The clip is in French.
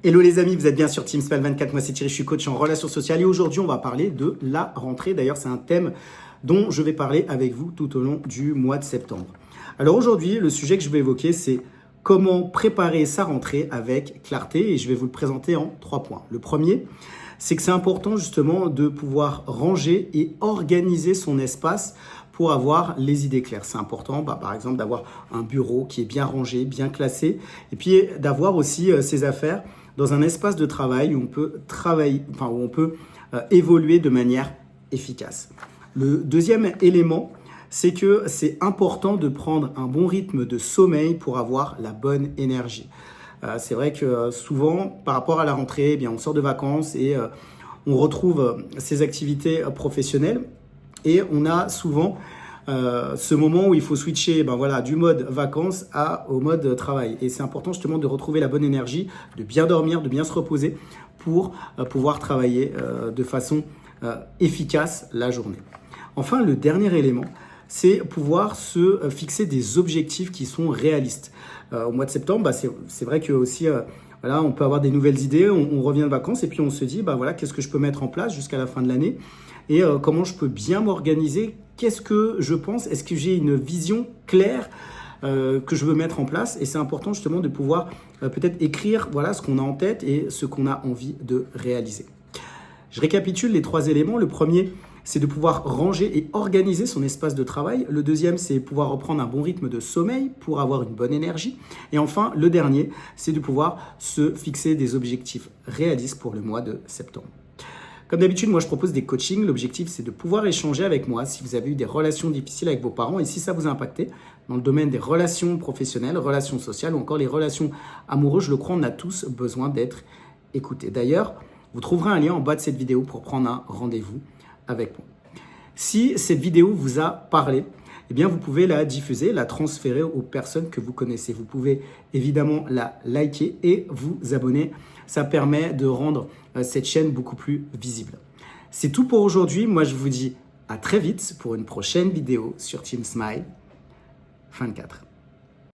Hello les amis, vous êtes bien sur Team Smile 24, moi c'est Thierry, je suis coach en relations sociales et aujourd'hui on va parler de la rentrée. D'ailleurs c'est un thème dont je vais parler avec vous tout au long du mois de septembre. Alors aujourd'hui le sujet que je vais évoquer c'est comment préparer sa rentrée avec clarté et je vais vous le présenter en 3 points. Le premier, c'est que c'est important justement de pouvoir ranger et organiser son espace pour avoir les idées claires. C'est important, par exemple, d'avoir un bureau qui est bien rangé, bien classé, et puis d'avoir aussi ses affaires dans un espace de travail où on peut travailler, où on peut évoluer de manière efficace. Le deuxième élément, c'est que c'est important de prendre un bon rythme de sommeil pour avoir la bonne énergie. C'est vrai que souvent, par rapport à la rentrée, on sort de vacances et on retrouve ses activités professionnelles et on a souvent ce moment où il faut switcher du mode vacances au mode travail. Et c'est important justement de retrouver la bonne énergie, de bien dormir, de bien se reposer pour pouvoir travailler de façon efficace la journée. Enfin, le dernier élément, c'est pouvoir se fixer des objectifs qui sont réalistes. Au mois de septembre, c'est vrai que aussi, on peut avoir des nouvelles idées, on revient de vacances et puis on se dit, qu'est-ce que je peux mettre en place jusqu'à la fin de l'année et comment je peux bien m'organiser, qu'est-ce que je pense, est-ce que j'ai une vision claire que je veux mettre en place. Et c'est important justement de pouvoir peut-être écrire ce qu'on a en tête et ce qu'on a envie de réaliser. Je récapitule les 3 éléments. Le premier, c'est de pouvoir ranger et organiser son espace de travail. Le deuxième, c'est pouvoir reprendre un bon rythme de sommeil pour avoir une bonne énergie. Et enfin, le dernier, c'est de pouvoir se fixer des objectifs réalistes pour le mois de septembre. Comme d'habitude, moi je propose des coachings. L'objectif, c'est de pouvoir échanger avec moi si vous avez eu des relations difficiles avec vos parents et si ça vous a impacté dans le domaine des relations professionnelles, relations sociales ou encore les relations amoureuses. Je le crois, on a tous besoin d'être écoutés. D'ailleurs, vous trouverez un lien en bas de cette vidéo pour prendre un rendez-vous avec moi. Si cette vidéo vous a parlé, vous pouvez la diffuser, la transférer aux personnes que vous connaissez. Vous pouvez évidemment la liker et vous abonner. Ça permet de rendre cette chaîne beaucoup plus visible. C'est tout pour aujourd'hui. Moi, je vous dis à très vite pour une prochaine vidéo sur Team Smile 24.